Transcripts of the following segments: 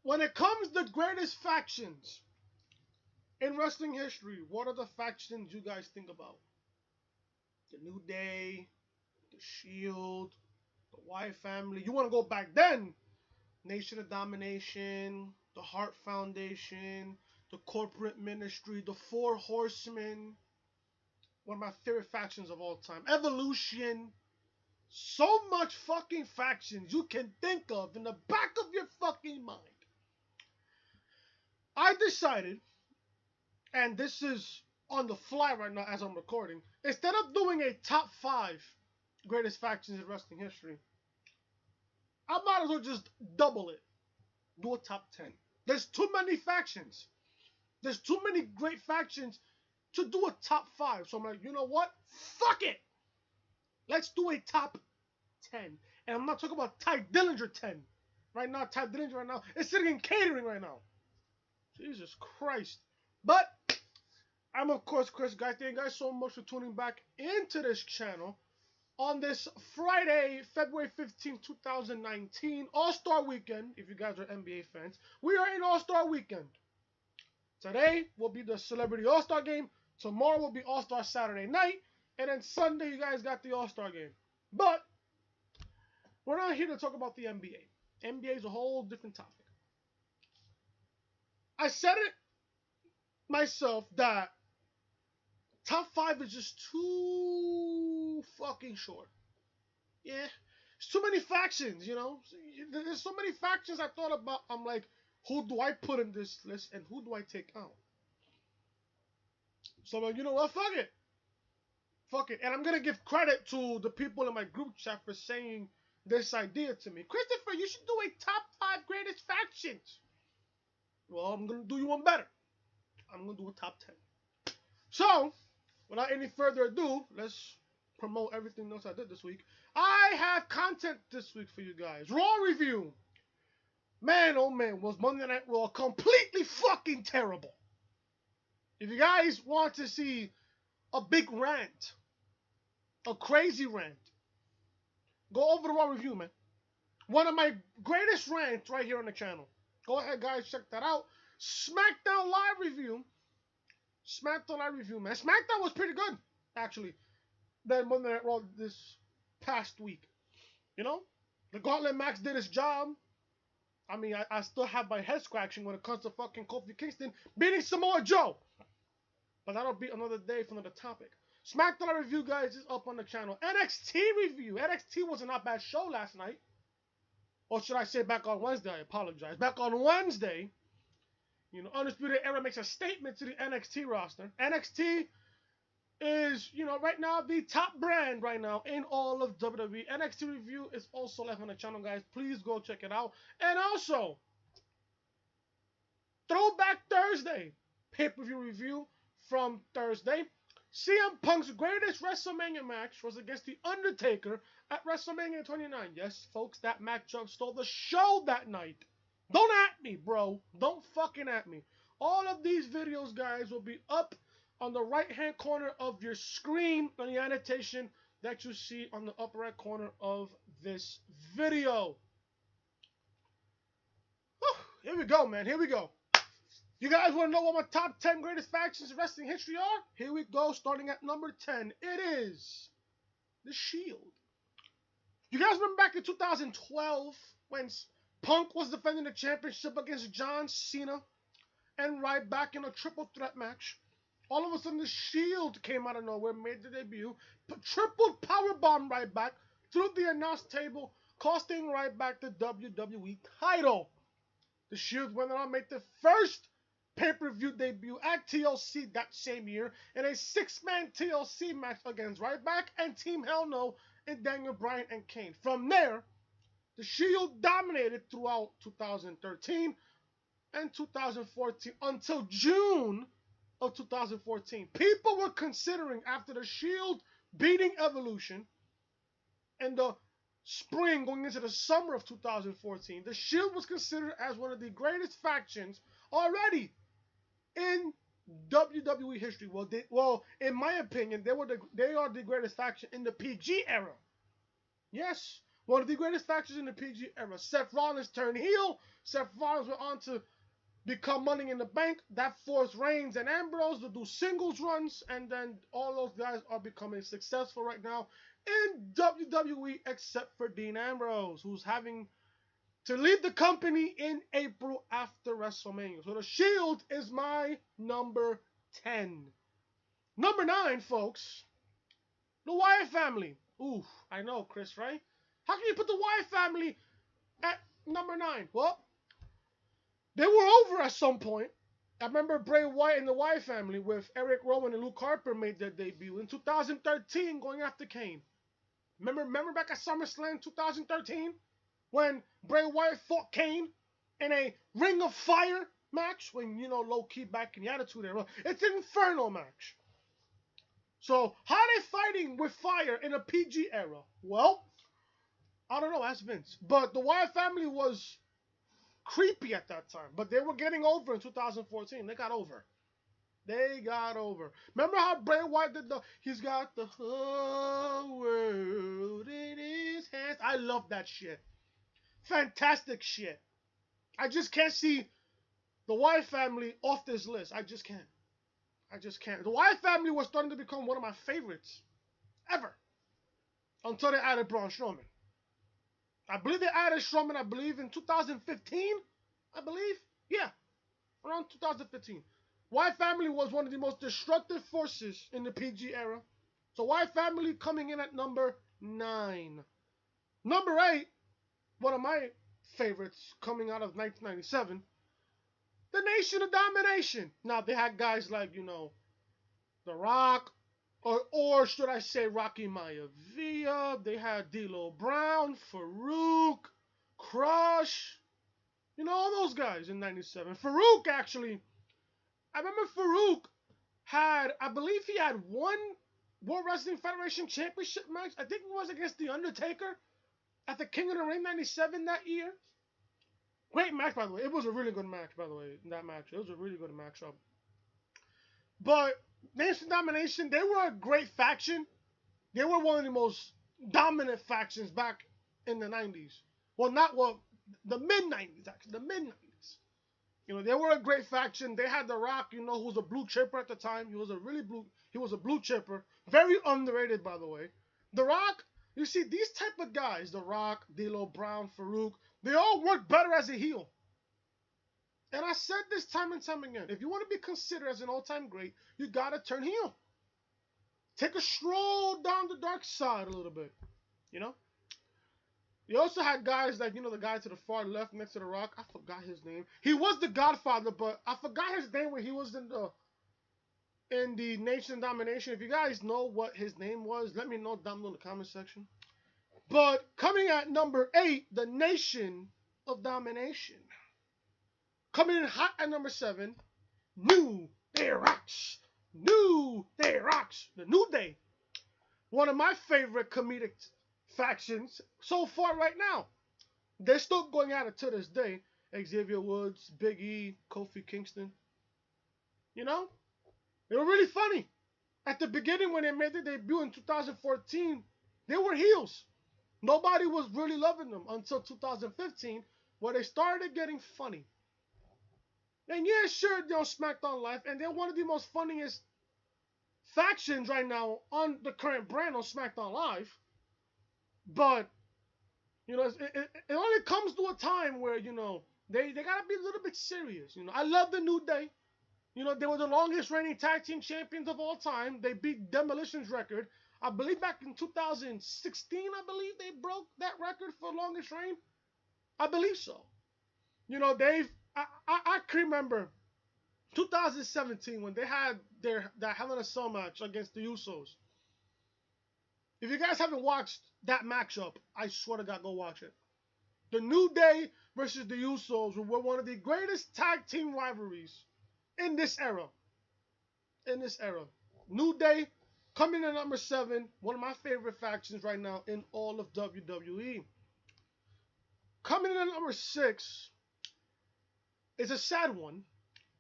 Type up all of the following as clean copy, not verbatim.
when it comes to greatest factions in wrestling history, what are the factions you guys think about? The New Day, the Shield, the Wyatt Family. You want to go back then? Nation of Domination, the Hart Foundation, the Corporate Ministry, the Four Horsemen. One of my favorite factions of all time. Evolution. So much fucking factions you can think of in the back of your fucking mind. I decided, and this is on the fly right now as I'm recording, instead of doing a top 5 greatest factions in wrestling history, I might as well just double it. Do a top 10. There's too many factions. There's too many great factions to do a top 5. So I'm like, you know what? Fuck it. Let's do a top 10. And I'm not talking about Ty Dillinger 10. Right now, Ty Dillinger right now is sitting in catering right now. Jesus Christ. But I'm, of course, Chris. Guys, thank you guys so much for tuning back into this channel on this Friday, February 15, 2019, All-Star Weekend. If you guys are NBA fans, we are in All-Star Weekend. Today will be the Celebrity All-Star Game. Tomorrow will be All-Star Saturday night. And then Sunday, you guys got the All-Star Game. But we're not here to talk about the NBA. NBA is a whole different topic. I said it myself that top 5 is just too fucking short. Yeah. There's too many factions, you know. There's so many factions I thought about. I'm like, who do I put in this list and who do I take out? So I'm like, you know what? Fuck it. Fuck it. And I'm going to give credit to the people in my group chat for saying this idea to me. Christopher, you should do a top 5 greatest factions. Well, I'm going to do you one better. I'm going to do a top 10. So, without any further ado, let's promote everything else I did this week. I have content this week for you guys. Raw review. Man, oh man, was Monday Night Raw completely fucking terrible. If you guys want to see a big rant, a crazy rant, go over the Raw review, man. One of my greatest rants right here on the channel. Go ahead, guys, check that out. SmackDown Live review. SmackDown Live review, man. SmackDown was pretty good, actually, than Monday Night Raw this past week. You know? The Gauntlet Max did his job. I mean, I still have my head scratching when it comes to fucking Kofi Kingston beating Samoa Joe. But that'll be another day for another topic. SmackDown Live review, guys, is up on the channel. NXT review. NXT was a not bad show last night. Or should I say back on Wednesday? I apologize. Back on Wednesday, you know, Undisputed Era makes a statement to the NXT roster. NXT is, you know, right now the top brand right now in all of WWE. NXT review is also left on the channel, guys. Please go check it out. And also, Throwback Thursday pay-per-view review from Thursday. CM Punk's greatest WrestleMania match was against The Undertaker at WrestleMania 29. Yes, folks, that matchup stole the show that night. Don't at me, bro. Don't fucking at me. All of these videos, guys, will be up on the right-hand corner of your screen on the annotation that you see on the upper right corner of this video. Whew, here we go, man. Here we go. You guys want to know what my top 10 greatest factions in wrestling history are? Here we go, starting at number 10. It is The Shield. You guys remember back in 2012 when Punk was defending the championship against John Cena and Ryback in a triple threat match? All of a sudden, The Shield came out of nowhere, made their debut, triple powerbomb Ryback through the announce table, costing Ryback the WWE title. The Shield went on to make the first pay-per-view debut at TLC that same year in a 6-man TLC match against Ryback and Team Hell No and Daniel Bryan and Kane. From there, The Shield dominated throughout 2013 and 2014 until June of 2014. People were considering, after The Shield beating Evolution in the spring going into the summer of 2014, The Shield was considered as one of the greatest factions already in WWE history. Well, in my opinion, they are the greatest faction in the PG era. Yes, One of the greatest factions in the PG era. Seth Rollins turned heel. Seth Rollins went on to become Money in the Bank. That forced Reigns and Ambrose to do singles runs, and then all those guys are becoming successful right now in WWE, except for Dean Ambrose, who's having to leave the company in April after WrestleMania. So the Shield is my number 10. Number 9, folks, the Wyatt Family. Ooh, I know, Chris, right? How can you put the Wyatt Family at number 9? Well, they were over at some point. I remember Bray Wyatt and the Wyatt Family with Eric Rowan and Luke Harper made their debut in 2013 going after Kane. Remember back at SummerSlam 2013 when Bray Wyatt fought Kane in a Ring of Fire match when, you know, low-key back in the Attitude Era. It's an Inferno match. So, how are they fighting with fire in a PG era? Well, I don't know, ask Vince. But the Wyatt Family was creepy at that time. But they were getting over in 2014. They got over. Remember how Bray Wyatt did he's got the whole world in his hands? I love that shit. Fantastic shit. I just can't see the Wyatt Family off this list. I just can't. The Wyatt Family was starting to become one of my favorites ever until they added Braun Strowman. I believe they added Strowman, in 2015. Yeah, around 2015. Wyatt Family was one of the most destructive forces in the PG era. So Wyatt Family coming in at number 9. Number 8, one of my favorites coming out of 1997, the Nation of Domination. Now, they had guys like, you know, The Rock, or should I say Rocky Maivia. They had D'Lo Brown, Farouk, Crush. You know, all those guys in 97. Farouk, actually, I remember Farouk had, I believe he had one World Wrestling Federation Championship match. I think it was against The Undertaker at the King of the Ring 97 that year. Great match, by the way. It was a really good match, by the way, that match. It was a really good matchup. But Nation Domination, they were a great faction. They were one of the most dominant factions back in the 90s. The mid-90s, actually. The mid-90s. You know, they were a great faction. They had The Rock, you know, who was a blue chipper at the time. He was a blue chipper. Very underrated, by the way. The Rock, you see, these type of guys, The Rock, D'Lo Brown, Farouk, they all work better as a heel. And I said this time and time again. If you want to be considered as an all-time great, you got to turn heel. Take a stroll down the dark side a little bit. You know? You also had guys like, you know, the guy to the far left next to The Rock. I forgot his name. He was the Godfather, but I forgot his name when he was in the Nation Domination. If you guys know what his name was, let me know down below in the comment section. But coming at number 8, the Nation of Domination. Coming in hot at number 7, New Day Rocks. New Day Rocks. The New Day. One of my favorite comedic factions so far right now. They're still going at it to this day. Xavier Woods, Big E, Kofi Kingston. You know? They were really funny. At the beginning when they made their debut in 2014, they were heels. Nobody was really loving them until 2015, where they started getting funny. And yeah, sure, they're on SmackDown Live, and they're one of the most funniest factions right now on the current brand on SmackDown Live. But, you know, it only comes to a time where, you know, they got to be a little bit serious. You know, I love the New Day. You know, they were the longest reigning tag team champions of all time. They beat Demolition's record. I believe back in 2016, I believe they broke that record for longest reign. I believe so. You know, I can remember 2017 when they had that Hell in a Cell match against the Usos. If you guys haven't watched that matchup, I swear to God, go watch it. The New Day versus the Usos were one of the greatest tag team rivalries in this era. New Day coming in at number 7, one of my favorite factions right now in all of WWE. Coming in at number 6 is a sad one.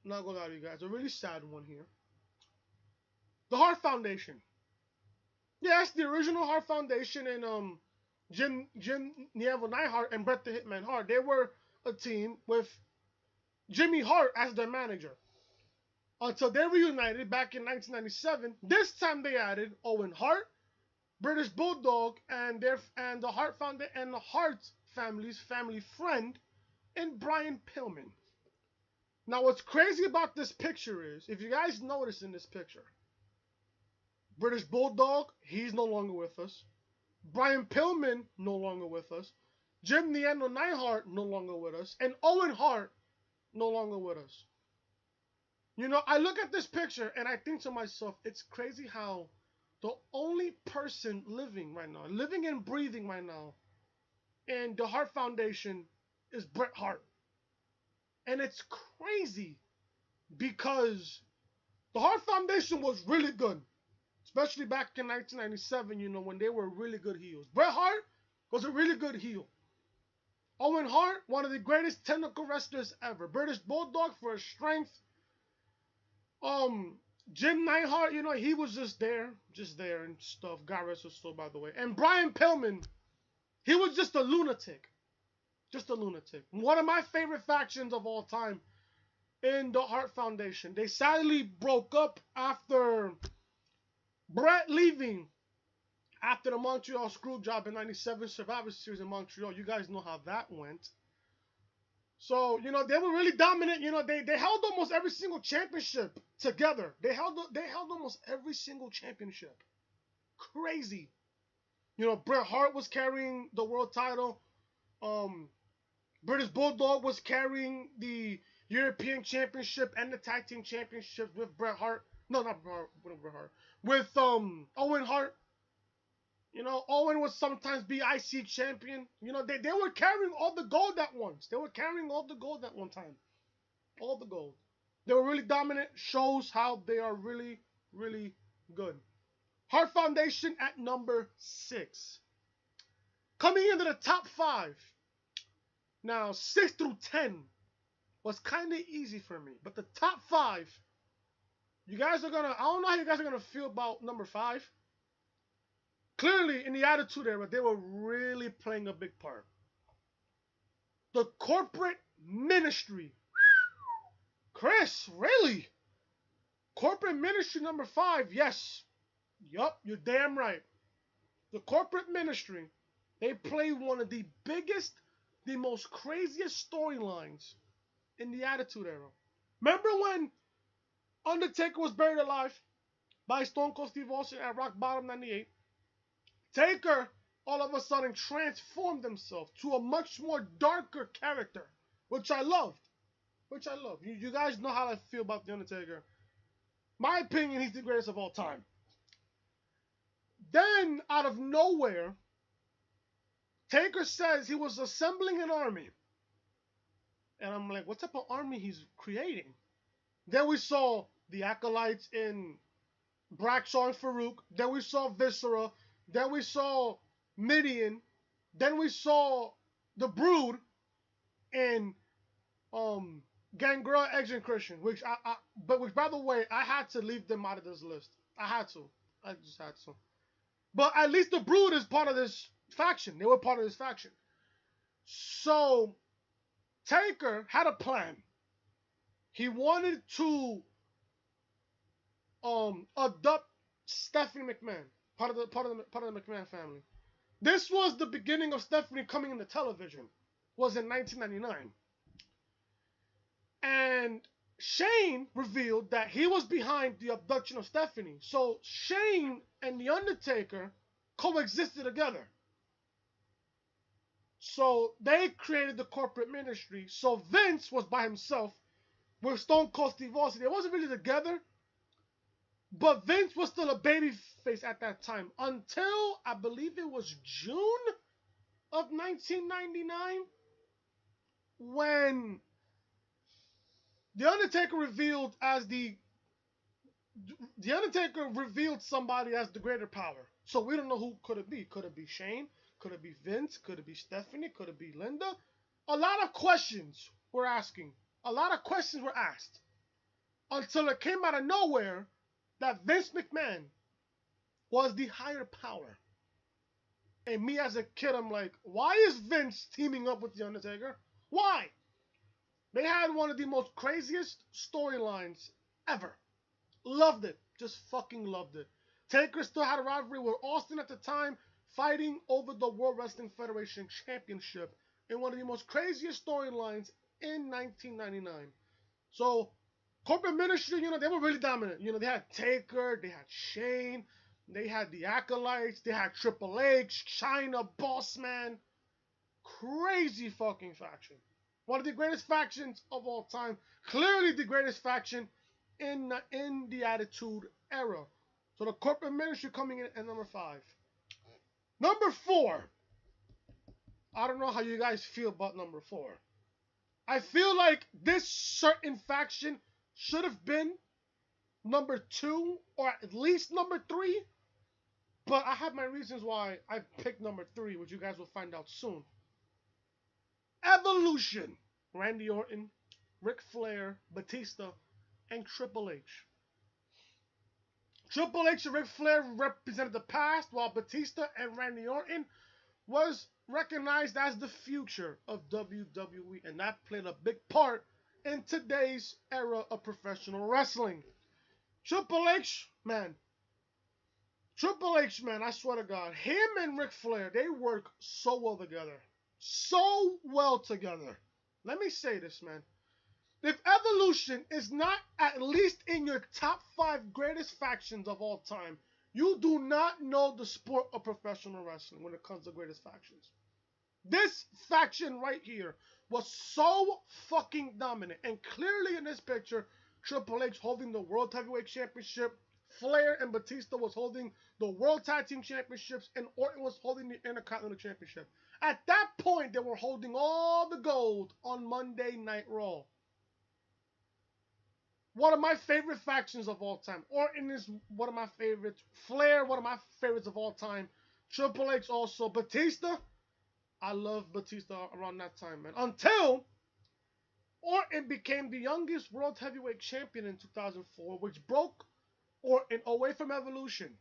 I'm not gonna lie to you guys, a really sad one here. The Hart Foundation. Yeah, it's the original Hart Foundation, and Jim Neville Neidhart and Bret the Hitman Hart. They were a team with Jimmy Hart as their manager until they reunited back in 1997. This time they added Owen Hart, British Bulldog, and the Hart Foundation and the Hart family's family friend, and Brian Pillman. Now, what's crazy about this picture is, if you guys notice in this picture, British Bulldog, he's no longer with us. Brian Pillman, no longer with us. Jim the Anvil Neidhart, no longer with us. And Owen Hart, no longer with us. You know, I look at this picture and I think to myself, it's crazy how the only person living right now, living and breathing right now, in the Hart Foundation is Bret Hart. And it's crazy because the Hart Foundation was really good, especially back in 1997, you know, when they were really good heels. Bret Hart was a really good heel. Owen Hart, one of the greatest technical wrestlers ever. British Bulldog for his strength. Jim Neidhart, you know, he was just there and stuff. God rest his soul, by the way. And Brian Pillman, he was just a lunatic. Just a lunatic. One of my favorite factions of all time in the Hart Foundation. They sadly broke up after Bret leaving after the Montreal Screwjob in '97 Survivor Series in Montreal. You guys know how that went. So, you know, they were really dominant. You know, they held almost every single championship together. They held almost every single championship. Crazy. You know, Bret Hart was carrying the world title. British Bulldog was carrying the European Championship and the Tag Team Championship with Bret Hart. No, not Bret Hart. With Bret Hart. With Owen Hart. You know, Owen would sometimes be IC champion. You know, they were carrying all the gold at once. They were carrying all the gold at one time. All the gold. They were really dominant. Shows how they are really, really good. Hart Foundation at number 6. Coming into the top 5. Now, 6 through 10 was kind of easy for me. But the top 5, you guys are going to, I don't know how you guys are going to feel about number 5. Clearly, in the Attitude Era, they were really playing a big part. The corporate ministry. Chris, really? Corporate ministry number 5, yes. Yup, you're damn right. The corporate ministry, they play one of the biggest, the most craziest storylines in the Attitude Era. Remember when Undertaker was buried alive by Stone Cold Steve Austin at Rock Bottom 98? Taker all of a sudden transformed himself to a much more darker character, which I loved. You guys know how I feel about The Undertaker. My opinion, he's the greatest of all time. Then, out of nowhere, Taker says he was assembling an army. And I'm like, what type of army he's creating? Then we saw the Acolytes in Bradshaw and Farouk. Then we saw Viscera. Then we saw Midian. Then we saw the Brood in Gangrel, Edge, and Christian. Which by the way, I had to leave them out of this list. I just had to. But at least the Brood is part of this faction. They were part of this faction. So Taker had a plan. He wanted to adopt Stephanie McMahon, part of the McMahon family. This was the beginning of Stephanie coming into television. Was in 1999. And Shane revealed that he was behind the abduction of Stephanie. So Shane and The Undertaker coexisted together. So they created the corporate ministry. So Vince was by himself with Stone Cold Steve Austin. They wasn't really together. But Vince was still a babyface at that time. Until, I believe it was June of 1999. When The Undertaker revealed somebody as the greater power. So we don't know who could it be. Could it be Shane? Could it be Vince? Could it be Stephanie? Could it be Linda? A lot of questions were asked. Until it came out of nowhere that Vince McMahon was the higher power. And me as a kid, I'm like, why is Vince teaming up with The Undertaker? Why? They had one of the most craziest storylines ever. Loved it. Just fucking loved it. Taker still had a rivalry with Austin at the time, fighting over the World Wrestling Federation Championship in one of the most craziest storylines in 1999. So, corporate ministry, they were really dominant. They had Taker, they had Shane, they had the Acolytes, they had Triple H, China, Bossman. Crazy fucking faction. One of the greatest factions of all time. Clearly the greatest faction in the Attitude Era. So the corporate ministry coming in at number 5. Number 4. I don't know how you guys feel about number 4. I feel like this certain faction should have been number 2 or at least number 3. But I have my reasons why I picked number 3, which you guys will find out soon. Evolution. Randy Orton, Ric Flair, Batista, and Triple H. Triple H and Ric Flair represented the past, while Batista and Randy Orton was recognized as the future of WWE, and that played a big part in today's era of professional wrestling. Triple H, man, I swear to God, him and Ric Flair, they work so well together. So well together. Let me say this, man. If Evolution is not at least in your top 5 greatest factions of all time, you do not know the sport of professional wrestling when it comes to greatest factions. This faction right here was so fucking dominant. And clearly in this picture, Triple H holding the World Heavyweight Championship, Flair and Batista was holding the World Tag Team Championships, and Orton was holding the Intercontinental Championship. At that point, they were holding all the gold on Monday Night Raw. One of my favorite factions of all time. Orton is one of my favorites. Flair, one of my favorites of all time. Triple H also. Batista, I love Batista around that time, man. Until Orton became the youngest World Heavyweight Champion in 2004, which broke Orton away from Evolution.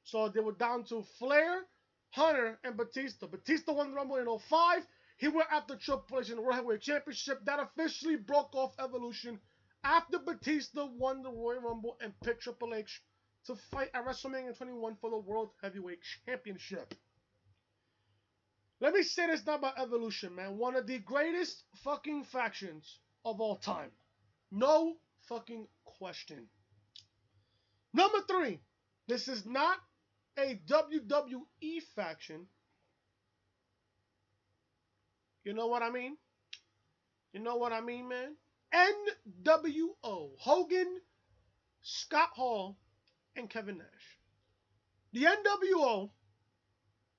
So they were down to Flair, Hunter, and Batista. Batista won the Rumble in 2005. He went after Triple H in the World Heavyweight Championship. That officially broke off Evolution after Batista won the Royal Rumble and picked Triple H to fight at WrestleMania 21 for the World Heavyweight Championship. Let me say this now about Evolution, man. One of the greatest fucking factions of all time. No fucking question. Number 3. This is not a WWE faction. You know what I mean? You know what I mean, man? NWO. Hogan, Scott Hall, and Kevin Nash. The NWO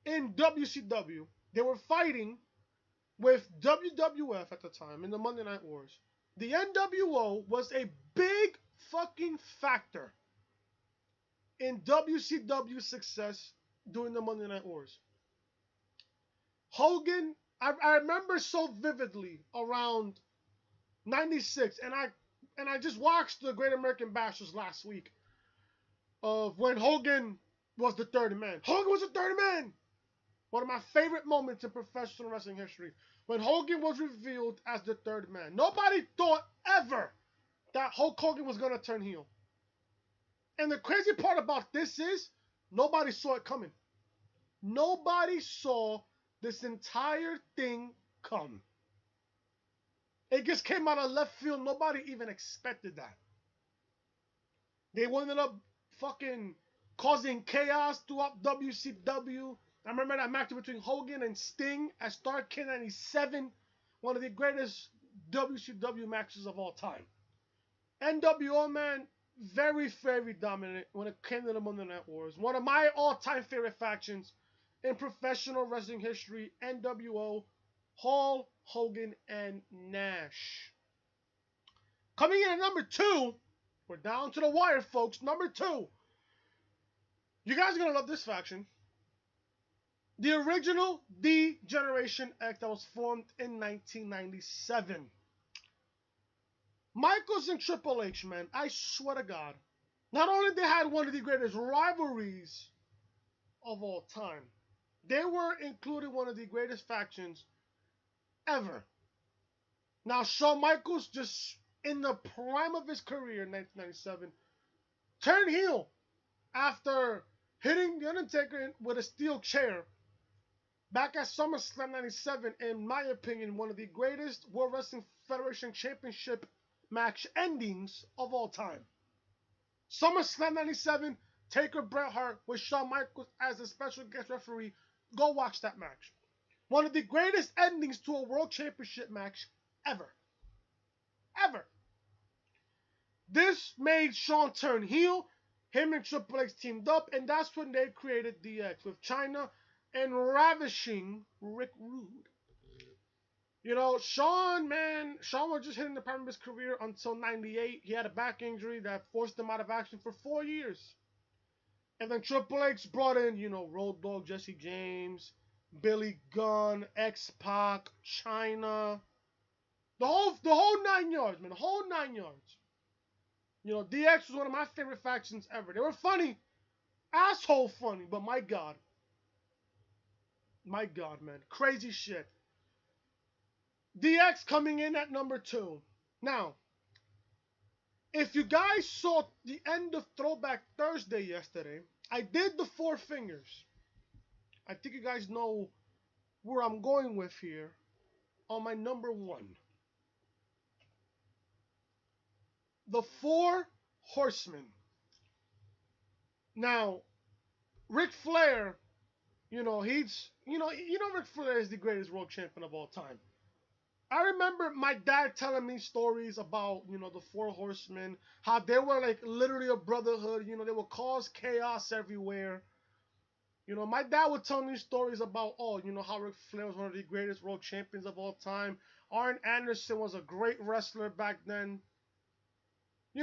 in WCW, they were fighting with WWF at the time in the Monday Night Wars. The NWO was a big fucking factor in WCW's success during the Monday Night Wars. Hogan, I remember so vividly around 96, and I just watched the Great American Bashers last week of when Hogan was the third man. Hogan was the third man! One of my favorite moments in professional wrestling history. When Hogan was revealed as the third man. Nobody thought ever that Hulk Hogan was going to turn heel. And the crazy part about this is, nobody saw it coming. Nobody saw this entire thing come. It just came out of left field. Nobody even expected that. They ended up fucking causing chaos throughout WCW. I remember that match between Hogan and Sting at Starrcade 97. One of the greatest WCW matches of all time. NWO, man, very, very dominant when it came to the Monday Night Wars. One of my all-time favorite factions in professional wrestling history. NWO, Hall, Hogan, and Nash. Coming in at number 2, we're down to the wire, folks. Number 2. You guys are going to love this faction. The original D-Generation X that was formed in 1997. Michaels and Triple H, man, I swear to God. Not only they had one of the greatest rivalries of all time, They were included one of the greatest factions ever. Now, Shawn Michaels, just in the prime of his career in 1997, turned heel after hitting The Undertaker with a steel chair back at SummerSlam 97, in my opinion, one of the greatest World Wrestling Federation Championship match endings of all time. SummerSlam 97, Taker Bret Hart with Shawn Michaels as a special guest referee. Go watch that match. One of the greatest endings to a World Championship match ever. Ever. This made Shawn turn heel. Him and Triple H teamed up, and that's when they created DX with Chyna and ravishing Rick Rude. You know, Shawn was just hitting the prime of his career until 98. He had a back injury that forced him out of action for 4 years. And then Triple H brought in, Road Dogg, Jesse James, Billy Gunn, X-Pac, Chyna. The whole 9 yards, man. The whole 9 yards. DX was one of my favorite factions ever. They were funny. Asshole funny, but my God. My God, man. Crazy shit. DX coming in at number 2. Now, if you guys saw the end of Throwback Thursday yesterday, I did the 4 fingers. I think you guys know where I'm going with here on my number 1. The Four Horsemen. Now, Ric Flair, Ric Flair is the greatest world champion of all time. I remember my dad telling me stories about, the Four Horsemen, how they were like literally a brotherhood, they would cause chaos everywhere. My dad would tell me stories about, how Ric Flair was one of the greatest world champions of all time. Arn Anderson was a great wrestler back then. I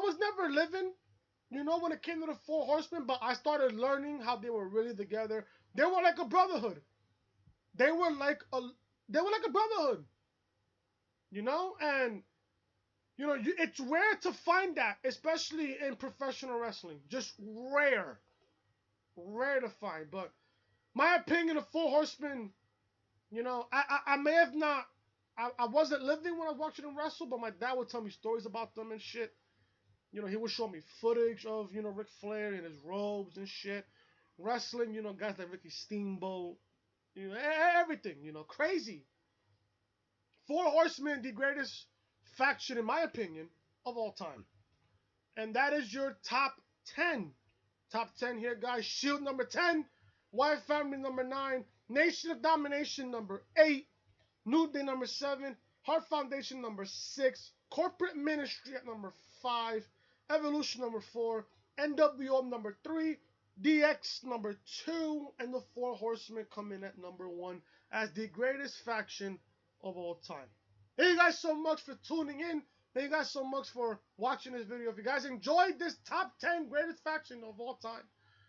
was never living, when it came to the Four Horsemen, but I started learning how they were really together. They were like a brotherhood. They were like a brotherhood, and it's rare to find that, especially in professional wrestling. Just rare to find. But my opinion of Four Horsemen, I may have not. I wasn't living when I was watching them wrestle, but my dad would tell me stories about them and shit. He would show me footage of Ric Flair in his robes and shit, wrestling. Guys like Ricky Steamboat. Everything, crazy. Four Horsemen, the greatest faction, in my opinion, of all time. And that is your top 10. Top 10 here, guys. Shield number 10. Wyatt Family number 9. Nation of Domination number 8. New Day number 7. Hart Foundation number 6. Corporate Ministry at number 5. Evolution number 4. NWO number 3. DX number 2, and the Four Horsemen come in at number 1 as the greatest faction of all time. Thank you guys so much for tuning in. Thank you guys so much for watching this video. If you guys enjoyed this top 10 greatest faction of all time,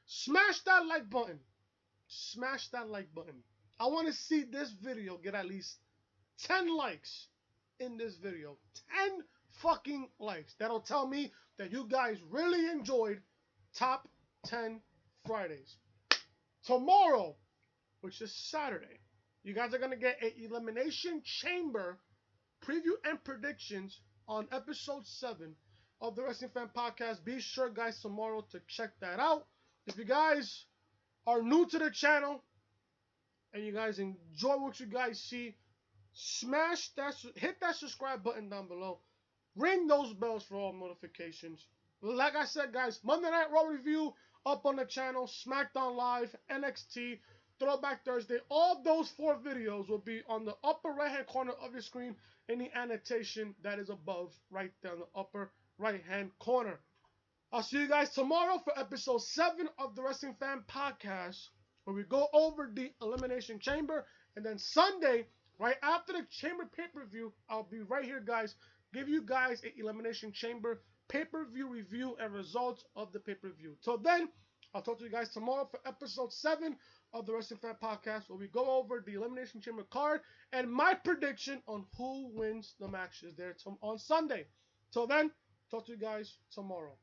smash that like button. Smash that like button. I want to see this video get at least 10 likes in this video. 10 fucking likes. That'll tell me that you guys really enjoyed top 10 Fridays. Tomorrow, which is Saturday, you guys are going to get an Elimination Chamber preview and predictions on episode 7 of the Wrestling Fan Podcast. Be sure, guys, tomorrow to check that out. If you guys are new to the channel and you guys enjoy what you guys see, hit that subscribe button down below. Ring those bells for all notifications. Like I said, guys, Monday Night Raw review up on the channel, SmackDown Live, NXT, Throwback Thursday. All those 4 videos will be on the upper right-hand corner of your screen in the annotation that is above, right there in the upper right-hand corner. I'll see you guys tomorrow for episode 7 of the Wrestling Fan Podcast, where we go over the Elimination Chamber. And then Sunday, right after the Chamber pay-per-view, I'll be right here, guys, give you guys an Elimination Chamber pay-per-view review and results of the pay-per-view. Till then, I'll talk to you guys tomorrow for episode 7 of the Wrestling Fan Podcast, where we go over the Elimination Chamber card and my prediction on who wins the matches there on Sunday. Till then, talk to you guys tomorrow.